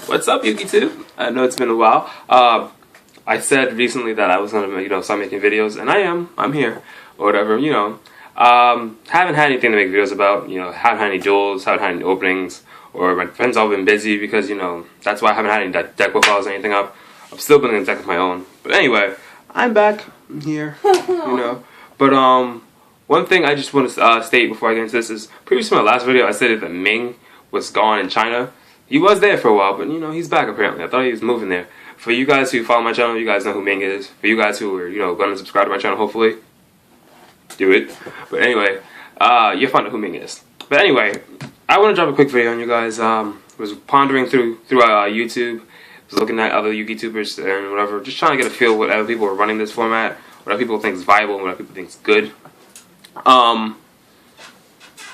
What's up, YouTube? I know it's been a while. I said recently that I was gonna, start making videos, and I am. I'm here, or whatever. Haven't had anything to make videos about. Haven't had any duels, haven't had any openings, or my friends all been busy because that's why I haven't had any deck profiles or anything up. I'm still building a deck of my own. But anyway, I'm back. I'm here. But one thing I just want to state before I get into this is previously in my last video I said that Ming was gone in China. He was there for a while, but he's back apparently. I thought he was moving there. For you guys who follow my channel, you guys know who Ming is. For you guys who are, going to subscribe to my channel, hopefully, do it. But anyway, you'll find out who Ming is. But anyway, I want to drop a quick video on you guys. Was pondering through YouTube, was looking at other YouTubers and whatever, just trying to get a feel what other people are running this format, what other people think is viable, and what other people think is good.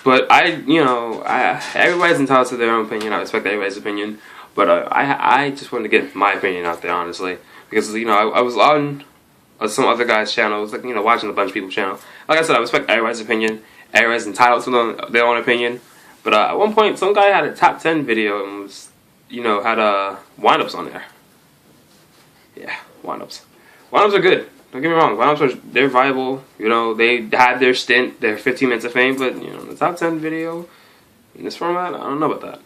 But everybody's entitled to their own opinion. I respect everybody's opinion, but I just wanted to get my opinion out there, honestly, because I was on some other guy's channel. It was like watching a bunch of people's channel. Like I said, I respect everybody's opinion. Everybody's entitled to their own opinion. But at one point, some guy had a top 10 video and was had windups on there. Yeah, windups. Windups are good. Don't get me wrong, they're viable. They had their stint, their 15 minutes of fame, but the top 10 video in this format, I don't know about that.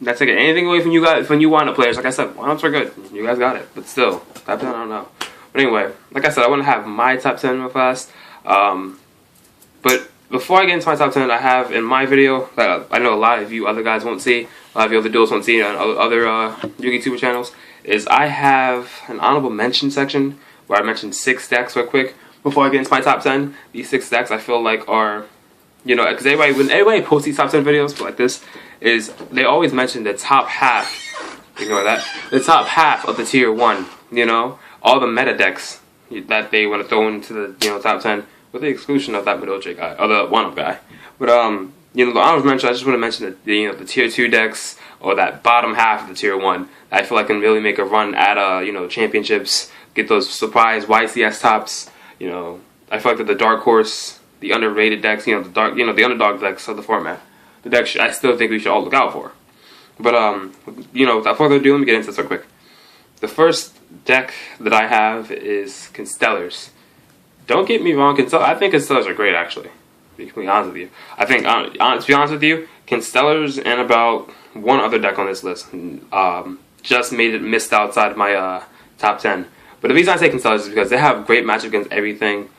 Not taking anything away from you guys, from you wind-up players. Like I said, windups are good. You guys got it, but still, top 10, I don't know. But anyway, like I said, I want to have my top 10 real fast. But before I get into my top 10, I have in my video that I know a lot of you other guys won't see, a lot of you other duels won't see on other YouTuber channels, is I have an honorable mention section where I mentioned 6 decks real quick before I get into my top 10. These 6 decks I feel like are, because when everybody posts these top 10 videos like this, is they always mention the top half, ignore that, the top half of the tier 1, all the meta decks that they want to throw into the, top 10, with the exclusion of that Midoche guy, or the one-up guy. But, the honorable mention, I just want to mention the tier 2 decks, or that bottom half of the tier 1, I feel like can really make a run at, championships, get those surprise YCS tops. I feel like that the dark horse, the underrated decks, the underdog decks of the format, the decks I still think we should all look out for. But without further ado, let me get into this real quick. The first deck that I have is Constellars. Don't get me wrong, I think Constellars are great, actually. To be completely honest with you, I think to be honest with you, Constellars and about one other deck on this list just missed outside my top 10. But the reason I say Constellars is because they have great matchup against everything,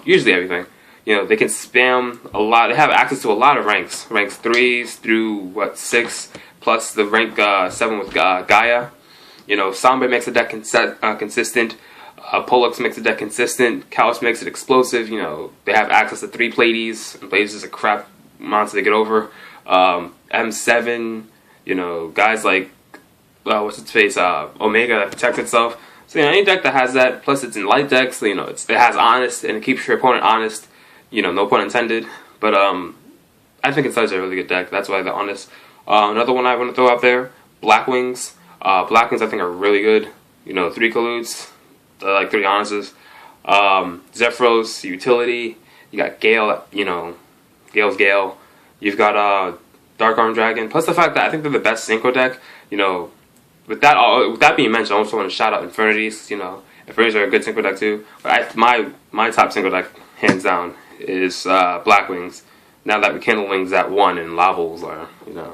usually everything. They can spam a lot. They have access to a lot of ranks 3s through 6, plus the rank 7 with Gaia. Sombre makes the deck consistent. Pollux makes the deck consistent. Kalos makes it explosive. They have access to 3 Pleiades, and Pleiades is a crap monster to get over. M7, guys like what's its face, Omega that protects itself. So any deck that has that, plus it's in light decks, it has honest and it keeps your opponent honest. No pun intended. But I think it's a really good deck. That's why they're honest. Another one I want to throw out there, Blackwings. Blackwings I think are really good. 3 colludes, like 3 honestes. Zephyros, utility. You got Gale. Gale's Gale. You've got Dark Arm Dragon. Plus the fact that I think they're the best synchro deck. With that being mentioned, I also want to shout out Infernities. Infernities are a good synchro deck too. But my top synchro deck, hands down, is Blackwings. Now that Kindlewings at 1 and Lavels are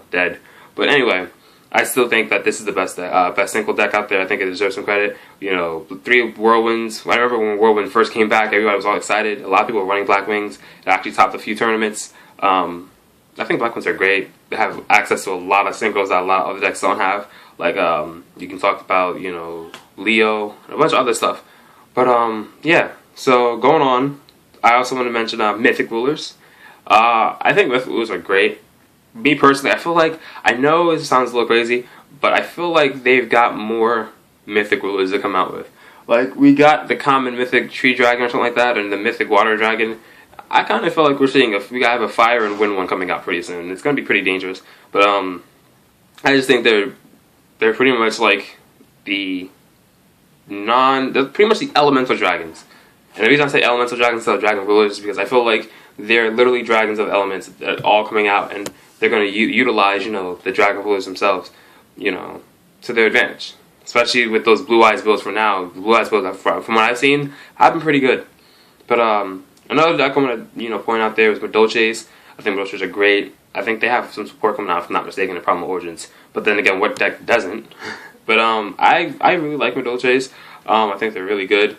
dead. But anyway, I still think that this is the best synchro deck out there. I think it deserves some credit. 3 Whirlwinds. I remember when Whirlwind first came back, everybody was all excited. A lot of people were running Blackwings. It actually topped a few tournaments. I think Blackwings are great. They have access to a lot of synchros that a lot of other decks don't have. Like, you can talk about, Leo, and a bunch of other stuff. But, yeah. So, going on, I also want to mention Mythic Rulers. I think Mythic Rulers are great. Me, personally, I feel like, I know it sounds a little crazy, but I feel like they've got more Mythic Rulers to come out with. Like, we got the common Mythic Tree Dragon or something like that, and the Mythic Water Dragon. I kind of feel like we're seeing we gotta have a Fire and Wind one coming out pretty soon. It's gonna be pretty dangerous. But, I just think they're pretty much like they're pretty much the elemental dragons. And the reason I say elemental dragons instead of dragon rulers is because I feel like they're literally dragons of elements that are all coming out, and they're going to utilize, the dragon rulers themselves. to their advantage. Especially with those Blue Eyes builds for now. The Blue Eyes builds, from what I've seen, have been pretty good. But another deck I'm going to point out there is Madolches. I think Madolches are great. I think they have some support coming out, if I'm not mistaken, in Primal Origins. But then again, what deck doesn't? But I really like Madolches. I think they're really good.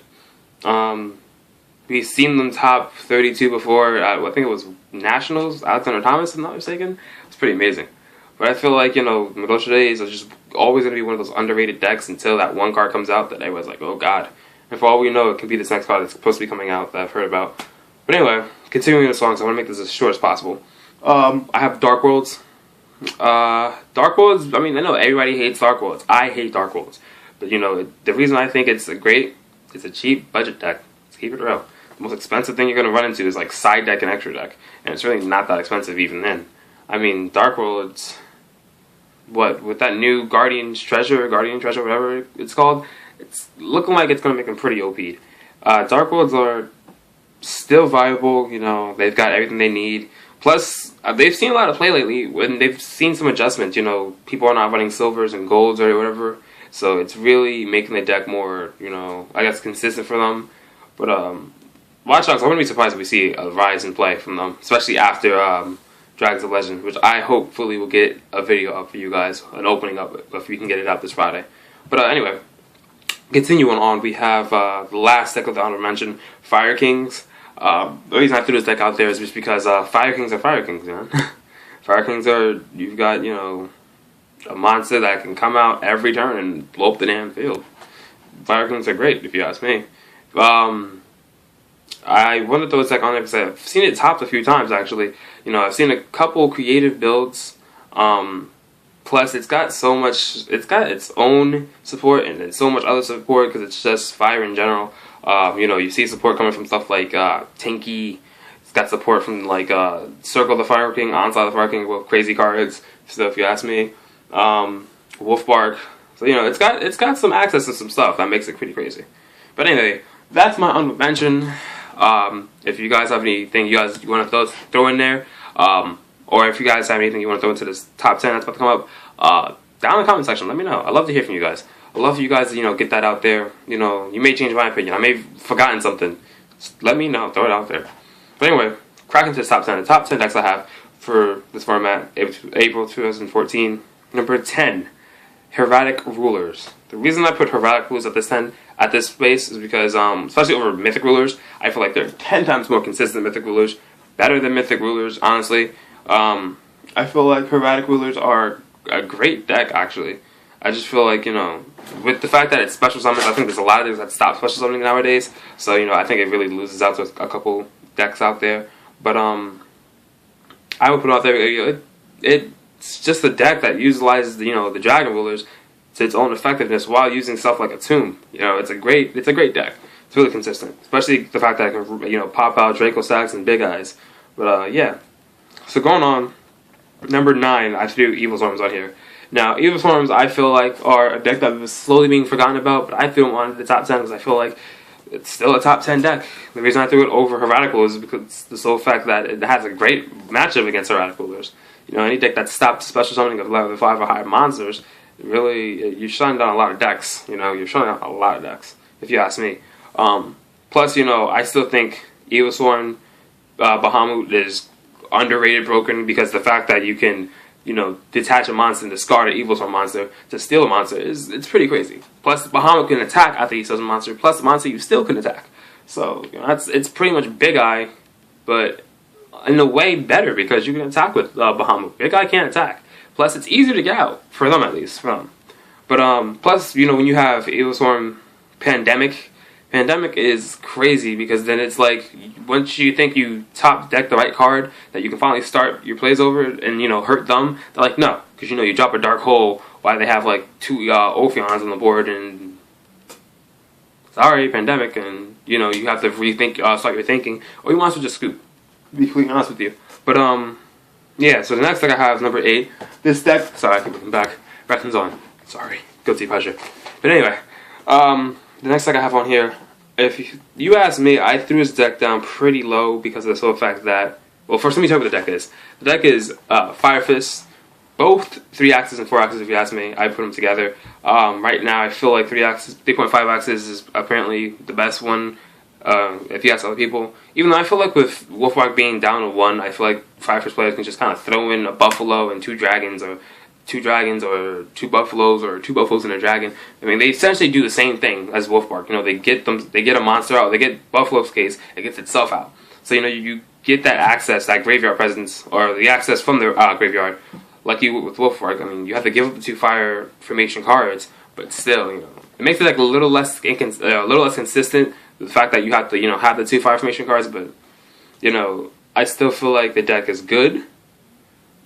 We've seen them top 32 before. I think it was Nationals. Alexander Thomas, if I'm not mistaken. It's pretty amazing. But I feel like, Madolches are just always going to be one of those underrated decks until that one card comes out that everyone's like, oh god. And for all we know, it could be this next card that's supposed to be coming out that I've heard about. But anyway, continuing the songs, I want to make this as short as possible. I have Dark Worlds. Dark Worlds, I mean, I know everybody hates Dark Worlds. I hate Dark Worlds. But, the reason I think it's a cheap budget deck. Let's keep it real. The most expensive thing you're going to run into is like side deck and extra deck. And it's really not that expensive even then. I mean, Dark Worlds, with that new Guardian Treasure, whatever it's called, it's looking like it's going to make them pretty OP. Dark Worlds are still viable, they've got everything they need. Plus, they've seen a lot of play lately, when they've seen some adjustments, people are not running silvers and golds or whatever, so it's really making the deck more, I guess consistent for them. But, Watch Dogs, I wouldn't be surprised if we see a rise in play from them, especially after, Dragons of Legend, which I hopefully will get a video up for you guys, an opening up, if we can get it up this Friday. But anyway, continuing on, we have the last deck of the honorable mention, Fire Kings. The reason I threw this deck out there is just because Fire Kings are Fire Kings, man. Fire Kings are, you've got, a monster that can come out every turn and blow up the damn field. Fire Kings are great, if you ask me. I wanted to throw this deck on there because I've seen it topped a few times, actually. I've seen a couple creative builds. Plus, it's got its own support and then so much other support because it's just fire in general. You see support coming from stuff like Tinky. It's got support from like Circle of the Fire King, Onslaught of the Fire King with crazy cards. So if you ask me, Wolfbark. So it's got some access to some stuff that makes it pretty crazy. But anyway, that's my honorable mention. If you guys have anything you want to throw in there, or if you guys have anything you want to throw into this top 10 that's about to come up, down in the comment section, let me know. I'd love to hear from you guys. I'd love for you guys to, get that out there. You may change my opinion. I may have forgotten something. Just let me know. Throw it out there. But anyway, cracking to the top 10. The top 10 decks I have for this format, April 2014. Number 10, Hieratic Rulers. The reason I put Hieratic Rulers at this space is because, especially over Mythic Rulers, I feel like they're 10 times more consistent Mythic Rulers. Better than Mythic Rulers, honestly. I feel like Hieratic Rulers are a great deck, actually. I just feel like, with the fact that it's special summons, I think there's a lot of things that stop special summoning nowadays. So, I think it really loses out to a couple decks out there. But, I would put it out there, it's just a deck that utilizes, the Dragon Rulers to its own effectiveness while using stuff like a Tomb. It's a great deck. It's really consistent. Especially the fact that it can, pop out Draco Stacks and Big Eyes. But, yeah. So going on, number 9, I have to do Evil Swarms on here. Now, Evil Swarms, I feel like, are a deck that is slowly being forgotten about, but I threw them on the top 10 because I feel like it's still a top 10 deck. The reason I threw it over Heretical is because the sole fact that it has a great matchup against Heretical Rulers. Any deck that stops special summoning of level 5 or higher monsters, really, you're shutting down a lot of decks. You're shutting down a lot of decks, if you ask me. Plus, I still think Evil Swarm Bahamut is underrated, broken, because the fact that you can, detach a monster and discard an Evil Swarm monster to steal a monster it's pretty crazy. Plus, Bahamut can attack after he steals a monster, plus the monster you still can attack. So, it's pretty much Big Eye, but in a way better, because you can attack with Bahamut. Big Eye can't attack. Plus, it's easier to get out, for them at least. But, plus, when you have Evil Swarm Pandemic is crazy, because then it's like, once you think you top deck the right card that you can finally start your plays over and, hurt them, they're like, no, because, you drop a Dark Hole while they have, like, 2 Ophions on the board, and sorry, Pandemic, and, you have to rethink, start your thinking, or you want to just scoop, to be completely honest with you. But, yeah, so the next deck I have is number 8. This deck, sorry, I keep looking back, Wrestling's on, sorry, guilty pleasure. But anyway, the neist deck I have on here, if you ask me, I threw this deck down pretty low because of the sole fact that, well, first let me tell you what the deck is. The deck is Fire Fist, both 3 axes and 4 axes. If you ask me, I put them together. Right now, I feel like 3.5 axes is apparently the best one. If you ask other people, even though I feel like with Wolfbark being down to 1, I feel like Fire Fist players can just kind of throw in a buffalo and 2 dragons, or 2 dragons, or 2 buffaloes, or 2 buffaloes and a dragon. I mean, they essentially do the same thing as Wolfbark. You know, they get a monster out, they get Buffalo's case, it gets itself out. So you know, you get that access, that graveyard presence, or the access from the graveyard, like you with Wolfbark. I mean, you have to give up the 2 fire formation cards, but still, you know, it makes it like a little less consistent. The fact that you have to, you know, have the 2 fire formation cards, but you know, I still feel like the deck is good.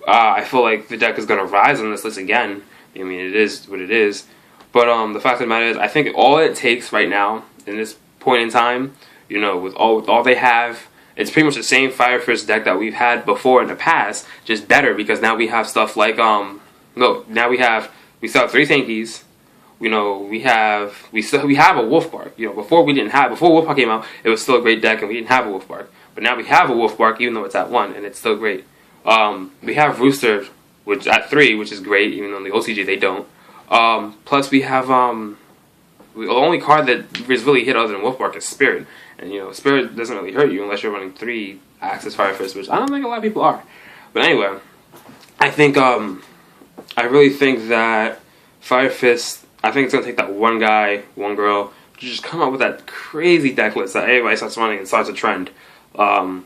I feel like the deck is going to rise on this list again. I mean, it is what it is. But the fact of the matter is, I think all it takes right now, in this point in time, you know, with all they have, it's pretty much the same Fire Fist deck that we've had before in the past, just better, because now we have stuff like, now we still have 3 Tankies. You know, we have a Wolfbark. You know, before Wolfbark came out, it was still a great deck, and we didn't have a Wolfbark. But now we have a Wolfbark, even though it's at 1, and it's still great. We have Rooster, which at 3, which is great, even though in the OCG they don't. Plus we have the only card that is really hit other than Wolfbark is Spirit, and you know, Spirit doesn't really hurt you unless you're running 3 Axis Fire Fist, which I don't think a lot of people are. But anyway, I think I really think that Fire Fist, I think it's gonna take that one guy, one girl, to just come up with that crazy deck list that everybody starts running and starts a trend. I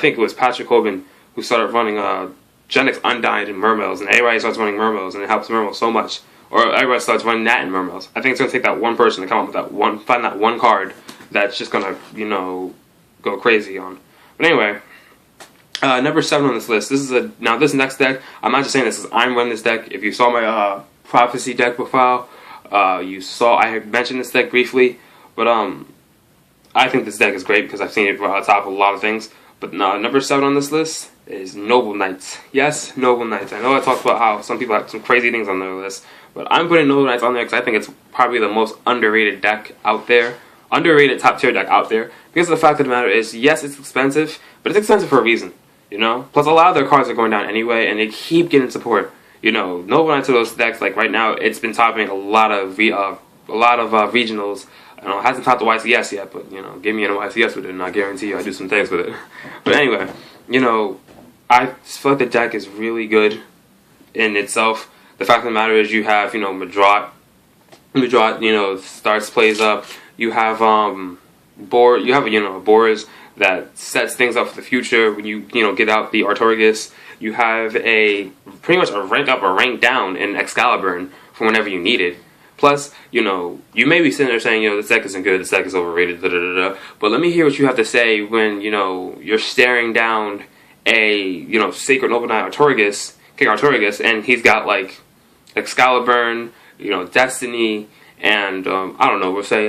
think it was Patrick Hoban who started running Genex Undying and Mermails, and everybody starts running Mermails, and it helps Mermails so much. Or everybody starts running that in Mermails. I think it's gonna take that one person to come up with that one, find that one card that's just gonna, you know, go crazy on. But anyway, number 7 on this list. Now this next deck, I'm not just saying this, I'm running this deck. If you saw my Prophecy deck profile, you saw I had mentioned this deck briefly, but I think this deck is great because I've seen it on top of a lot of things. But number 7 on this list is Noble Knights. Yes, Noble Knights. I know I talked about how some people have some crazy things on their list, but I'm putting Noble Knights on there because I think it's probably the most underrated deck out there. Underrated top tier deck out there. Because the fact of the matter is, yes, it's expensive, but it's expensive for a reason. You know? Plus, a lot of their cards are going down anyway, and they keep getting support. You know, Noble Knights of those decks, like right now, it's been topping a lot of regionals. I don't know, it hasn't topped the YCS yet, but, you know, give me an YCS with it, and I guarantee you I do some things with it. But anyway, you know, I feel like the deck is really good in itself. The fact of the matter is you have, you know, Madrot, you know, starts, plays up. You have, Boris that sets things up for the future when you know, get out the Artorigus. You have pretty much a rank up or rank down in Excalibur for whenever you need it. Plus, you know, you may be sitting there saying, you know, this deck isn't good, this deck is overrated, but let me hear what you have to say when, you know, you're staring down you know, Sacred Noble Knight Artorigus, King Artorigus, and he's got, like, Excalibur, you know, Destiny, and, I don't know, we'll say,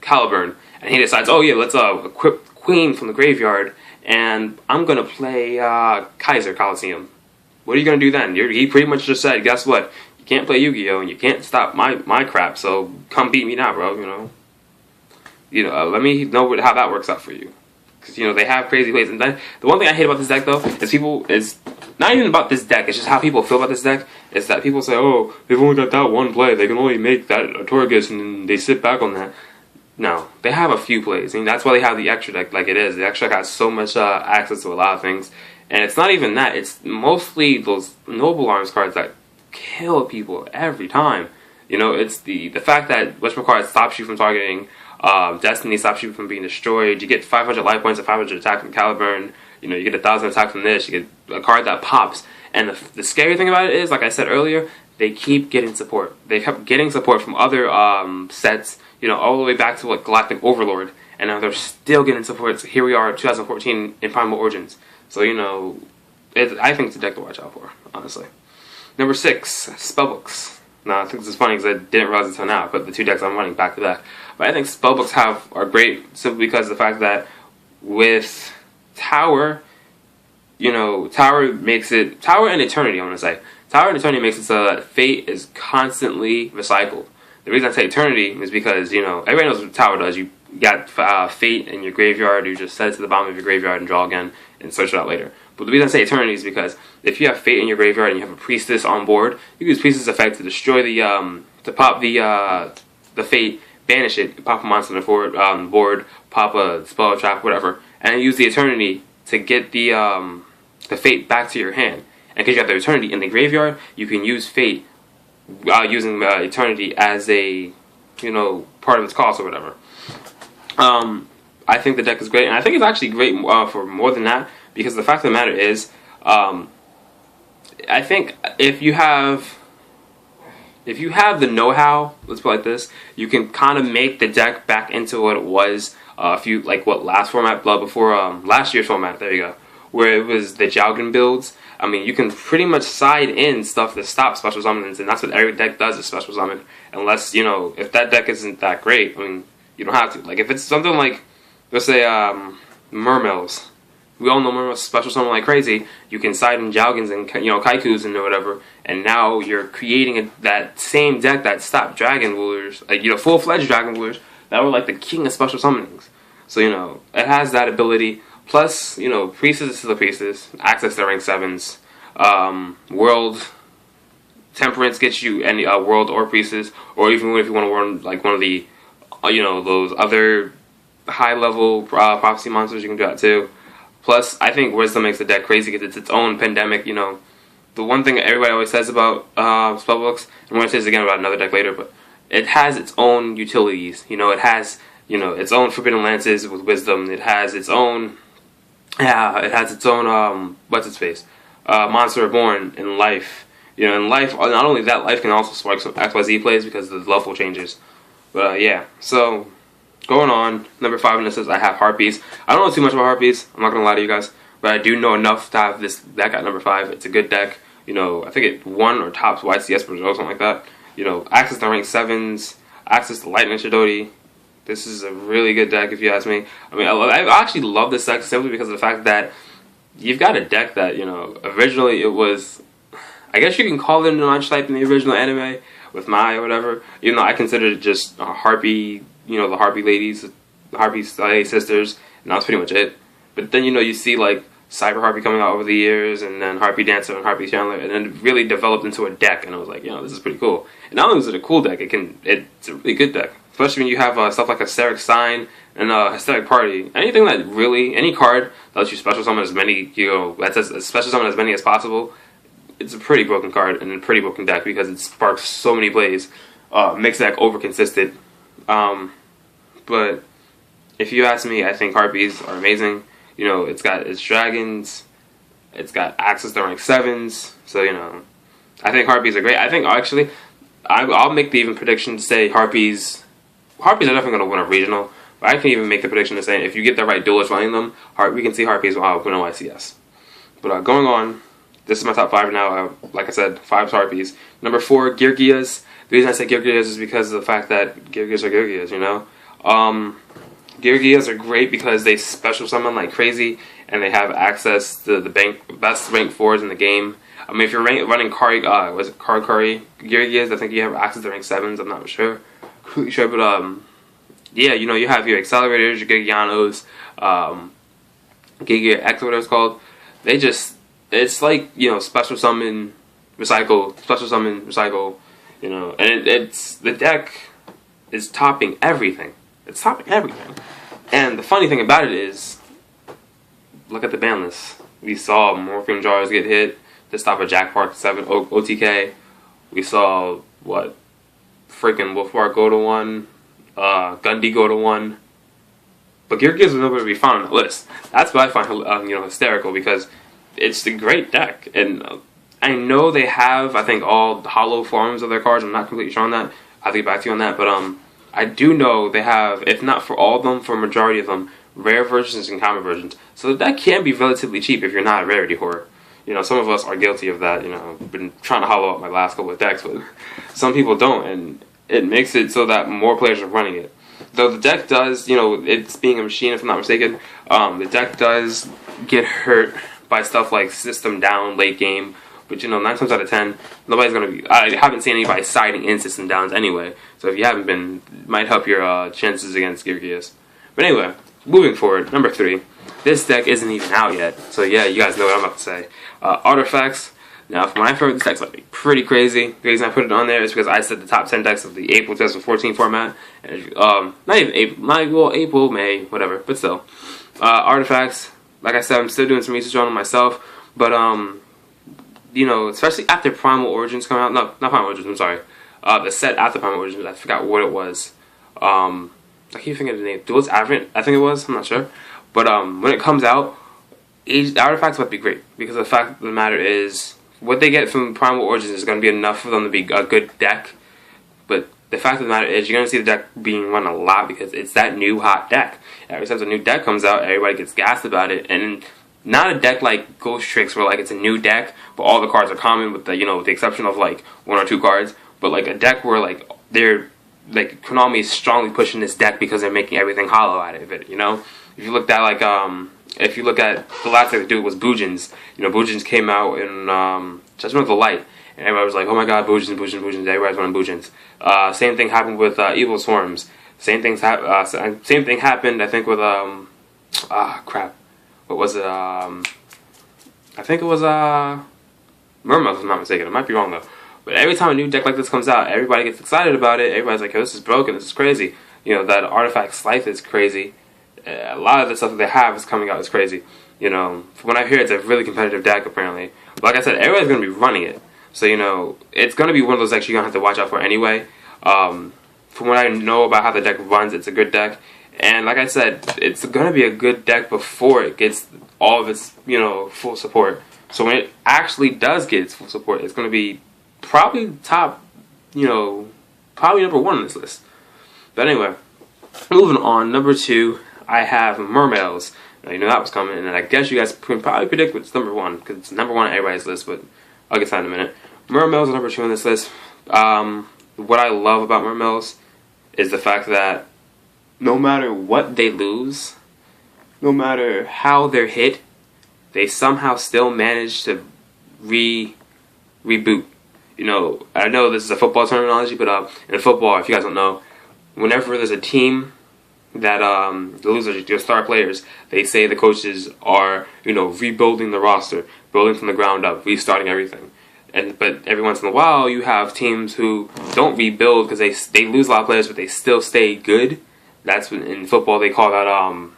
Caliburn, and he decides, oh yeah, let's equip Queen from the graveyard, and I'm gonna play Kaiser Coliseum. What are you gonna do then? He pretty much just said, guess what? You can't play Yu-Gi-Oh! And you can't stop my crap, so come beat me now, bro, you know? Let me know how that works out for you. Because, you know, they have crazy plays. And then, the one thing I hate about this deck, though, is not even about this deck, it's just how people feel about this deck, is that people say, oh, they've only got that one play, they can only make that Artorigus, and they sit back on that. No, they have a few plays. I mean, that's why they have the extra deck like it is. The extra deck has so much access to a lot of things. And it's not even that. It's mostly those Noble Arms cards that kill people every time. You know, it's the fact that whatchamacallit stops you from targeting Destiny, stops you from being destroyed. You get 500 life points and 500 attack from Caliburn. You know, you get 1,000 attack from this. You get a card that pops. And the scary thing about it is, like I said earlier, they keep getting support. They kept getting support from other sets, you know, all the way back to, like, Galactic Overlord. And now they're still getting support. So here we are, 2014, in Primal Origins. So, you know, I think it's a deck to watch out for, honestly. Number 6, Spellbooks. Now, I think this is funny because I didn't realize until now, but the 2 decks I'm running back to back. But I think Spellbooks are great simply because of the fact that with Tower, you know, Tower and Eternity, I want to say. Tower and Eternity makes it so that Fate is constantly recycled. The reason I say Eternity is because, you know, everybody knows what Tower does. You got Fate in your graveyard, you just set it to the bottom of your graveyard and draw again and search it out later. But the reason I say Eternity is because if you have Fate in your graveyard and you have a Priestess on board, you can use Priestess effect to destroy to pop the Fate, banish it, pop a monster on the board, pop a spell trap, whatever, and then use the Eternity to get the Fate back to your hand. And because you have the Eternity in the graveyard, you can use Fate using Eternity as a, part of its cost or whatever. I think the deck is great, and I think it's actually great for more than that, because the fact of the matter is, I think if you have the know-how, let's put it like this, you can kind of make the deck back into what it was last format, last year's format, there you go, where it was the Jowgen builds. I mean, you can pretty much side in stuff to stop special summons, and that's what every deck does, is special summon, unless, if that deck isn't that great, I mean, you don't have to. Like, if it's something like, let's say, Mermills. We all know Mermills special summon like crazy. You can side in Jowgens and, Kaikus and whatever, and now you're creating that same deck that stopped Dragon Rulers, like, full-fledged Dragon Rulers, that were like the king of special summonings. So, it has that ability. Plus, Priestess is still a Priestess, access to rank 7s. World Temperance gets you any World or Priestess, or even if you want to run like one of the, those other high-level prophecy monsters, you can do that too. Plus, I think Wisdom makes the deck crazy because it's its own pandemic, The one thing everybody always says about spellbooks, and I'm going to say this again about another deck later, but it has its own utilities. It has, its own Forbidden Lances with Wisdom. It has its own, what's its face? Monster Reborn in Life. In Life, not only that, Life can also spark some XYZ plays because of the level changes. But, yeah, so going on, number 5 in this list, I have Harpies. I don't know too much about Harpies, I'm not going to lie to you guys, but I do know enough to have this deck at number 5. It's a good deck. I think it won or tops YCS Brazil, something like that. Access to rank 7s, access to Lightning Shidoti. This is a really good deck if you ask me. I mean, I actually love this deck simply because of the fact that you've got a deck that, originally it was, I guess you can call it an archetype in the original anime with Mai or whatever. Even though I considered it just a Harpy, the Harpy ladies, the Harpy sisters, and that's pretty much it. But then, you see like Cyber Harpy coming out over the years, and then Harpy Dancer and Harpy Chandler, and then it really developed into a deck, and I was like, this is pretty cool. And not only is it a cool deck, it's a really good deck. Especially when you have stuff like Hysteric Sign and Hysteric Party. Anything that really, any card that lets you special summon as many, that says special summon as many as possible, it's a pretty broken card and a pretty broken deck because it sparks so many plays, makes the deck over consistent. But if you ask me, I think Harpies are amazing. It's got its dragons, it's got access to rank 7s, so I think Harpies are great. I think actually, I'll make the even prediction to say Harpies are definitely going to win a regional, but I can even make the prediction to say if you get the right duelists running them, we can see Harpies win a YCS. But going on, this is my top 5 now. Like I said, 5's Harpies. Number 4, Geargias. The reason I say Geargias is because of the fact that Geargias are Geargias, Geargias are great because they special summon like crazy, and they have access to the best rank 4s in the game. I mean, if you're running Kari Geargias, I think you have access to rank 7s, I'm not sure. But yeah, you have your accelerators, your Gigianos, Giga X, whatever it's called. It's like, special summon, recycle, special summon, recycle, and the deck is topping everything. It's topping everything. And the funny thing about it is, look at the ban list. We saw Morphine Jars get hit to stop a Jack Park 7 OTK. We saw, freaking Wolfbar go to 1, Gundy go to 1. But Geargias was nowhere to be found on the list. That's what I find, hysterical, because it's a great deck. And I know they have, I think, all the hollow forms of their cards. I'm not completely sure on that. I'll get back to you on that. But I do know they have, if not for all of them, for a majority of them, rare versions and common versions. So that can be relatively cheap if you're not a rarity whore. Some of us are guilty of that. I've been trying to hollow up my last couple of decks, but some people don't, and it makes it so that more players are running it. Though the deck does, it's being a machine, if I'm not mistaken, the deck does get hurt by stuff like system down late game, which, 9 times out of 10, nobody's going to be, I haven't seen anybody siding in system downs anyway, so if you haven't been, it might help your chances against Geargias. But anyway, moving forward, number 3. this deck isn't even out yet. So yeah, you guys know what I'm about to say. Artifacts. Now, from when I first, this deck's about to be pretty crazy. The reason I put it on there is because I said the top 10 decks of the April 2014 format. And, not even April, April, May, whatever, but still. Artifacts, like I said, I'm still doing some research on them myself. But, you know, especially after Primal Origins come out. No, not Primal Origins, I'm sorry. The set after Primal Origins, I forgot what it was. I keep thinking of the name. Duelist Advent, I think it was, I'm not sure. But when it comes out, Artifacts might be great. Because the fact of the matter is, what they get from Primal Origins is going to be enough for them to be a good deck. But the fact of the matter is, you're going to see the deck being run a lot because it's that new hot deck. Every time a new deck comes out, everybody gets gassed about it. And not a deck like Ghost Tricks where like it's a new deck, but all the cards are common with the, you know, with the exception of like 1 or 2 cards. But like a deck where like they're like Konami is strongly pushing this deck because they're making everything hollow out of it. You know, if you looked at like if you look at the last thing they do was Boojins. You know, Boojins came out in Judgment of the Light, and everybody was like, "Oh my God, Boojins, Boojins, Boojins!" Everybody's wanting Boojins. Same thing happened with Evil Swarms. Same thing happened, I think, with crap. What was it? I think it was Mermails, if I'm not mistaken. I might be wrong though. But every time a new deck like this comes out, everybody gets excited about it. Everybody's like, "Oh, this is broken. This is crazy." You know, that Artifact Slice is crazy. A lot of the stuff that they have is coming out is crazy. You know, from what I hear, it's a really competitive deck apparently. But like I said, everybody's going to be running it. So, you know, it's going to be one of those decks you're going to have to watch out for anyway. From what I know about how the deck runs, it's a good deck. And like I said, it's going to be a good deck before it gets all of its, you know, full support. So when it actually does get its full support, it's going to be probably top, you know, probably number 1 on this list. But anyway, moving on, number 2. I have Mermails. Now, you know that was coming, and I guess you guys can probably predict what's number 1, because it's number 1 on everybody's list, but I'll get to that in a minute. Mermails are number 2 on this list. What I love about Mermails is the fact that no matter what they lose, no matter how they're hit, they somehow still manage to reboot. You know, I know this is a football terminology, but in football, if you guys don't know, whenever there's a team that the losers, your star players, they say the coaches are, you know, rebuilding the roster, building from the ground up, restarting everything. But every once in a while, you have teams who don't rebuild because they lose a lot of players, but they still stay good. That's when in football they call that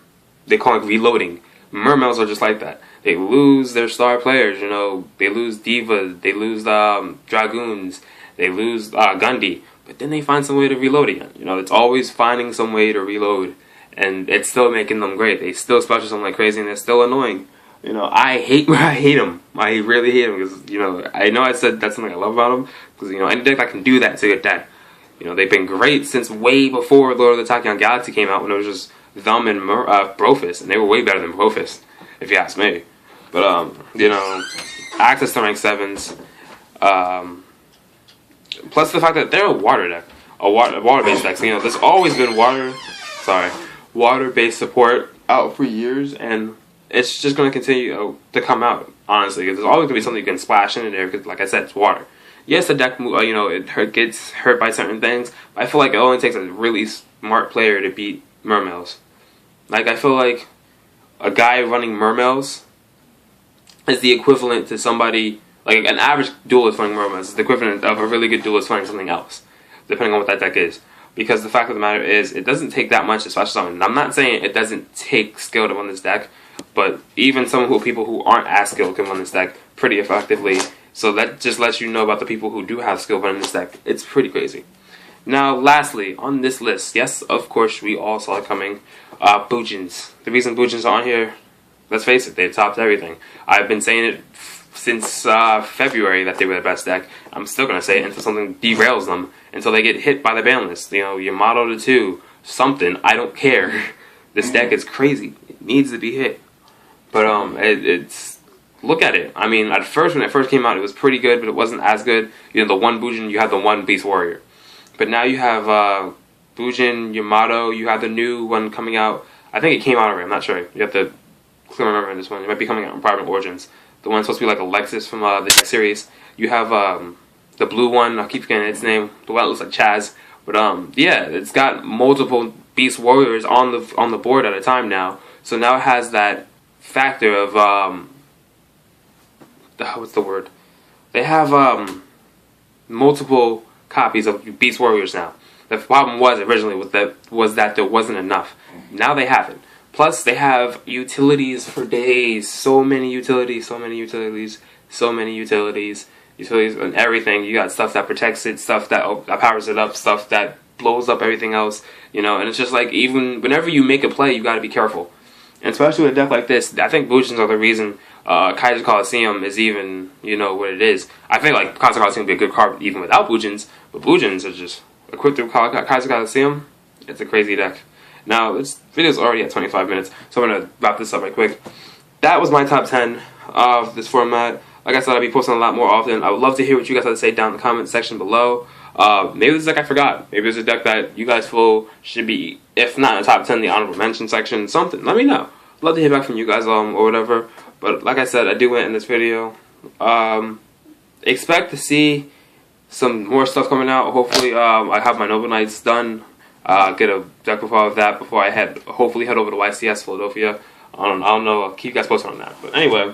they call it reloading. Mermails are just like that. They lose their star players. You know, they lose Divas, they lose Dragoons, they lose Gundy. But then they find some way to reload again. You know, it's always finding some way to reload. And it's still making them great. They still special something like crazy and they're still annoying. You know, I hate them. I really hate them because, you know I said that's something I love about them. Because, you know, any deck that can do that is a good deck. You know, they've been great since way before Lord of the Tachyon Galaxy came out when it was just them and Brofist. And they were way better than Brofist, if you ask me. But, you know, access to rank 7s. Plus the fact that they're a water deck, a water-based deck. So, you know, there's always been water-based support out for years, and it's just going to continue to come out, honestly. Because there's always going to be something you can splash in there, because, like I said, it's water. Yes, the deck, you know, it gets hurt by certain things, but I feel like it only takes a really smart player to beat Mermails. Like, I feel like a guy running Mermails is the equivalent to somebody... Like, an average duelist running Mermails is the equivalent of a really good duelist running something else, depending on what that deck is. Because the fact of the matter is, it doesn't take that much to special summon. I'm not saying it doesn't take skill to run this deck, but even people who aren't as skilled can run this deck pretty effectively. So that just lets you know about the people who do have skill running this deck. It's pretty crazy. Now, lastly, on this list, yes, of course, we all saw it coming, Boojins. The reason Boojins are on here, let's face it, they topped everything. I've been saying it since February that they were the best deck. I'm still going to say it until something derails them, until they get hit by the ban list. You know, Yamato to 2, something, I don't care. This deck is crazy. It needs to be hit. But it's look at it. I mean, at first, when it first came out, it was pretty good, but it wasn't as good. You know, the one Boojin, you have the one Beast Warrior. But now you have Boojin, Yamato, you have the new one coming out. I think it came out already, I'm not sure. You have to clearly remember this one. It might be coming out in Private Origins. The one supposed to be like Alexis from the series. You have the blue one, I keep forgetting its name. The one that looks like Chaz. But yeah, it's got multiple Beast Warriors on the board at a time now. So now it has that factor of what's the word? They have multiple copies of Beast Warriors now. The problem was originally was that there wasn't enough. Now they have it. Plus, they have utilities for days. So many utilities, so many utilities, so many utilities. Utilities and everything. You got stuff that protects it, stuff that powers it up, stuff that blows up everything else. You know, and it's just like, even whenever you make a play, you got to be careful. And especially with a deck like this, I think Bujins are the reason Kaiser Coliseum is even, you know, what it is. I think like Kaiser Coliseum would be a good card even without Bujins, but Bujins are just equipped through Kaiser Coliseum. It's a crazy deck. Now, this video's already at 25 minutes, so I'm going to wrap this up right quick. That was my top 10 of this format. Like I said, I'll be posting a lot more often. I would love to hear what you guys have to say down in the comment section below. Maybe this deck I forgot. Maybe there's a deck that you guys feel should be, if not in the top 10, the honorable mention section, something. Let me know. Love to hear back from you guys or whatever. But like I said, I do end this video. Expect to see some more stuff coming out. Hopefully, I have my Nova Knights done. Get a deck profile of that before I hopefully head over to YCS Philadelphia. I don't know. I'll keep you guys posted on that. But anyway,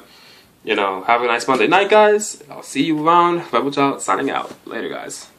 you know, have a nice Monday night, guys. I'll see you around. Rebel Child signing out. Later, guys.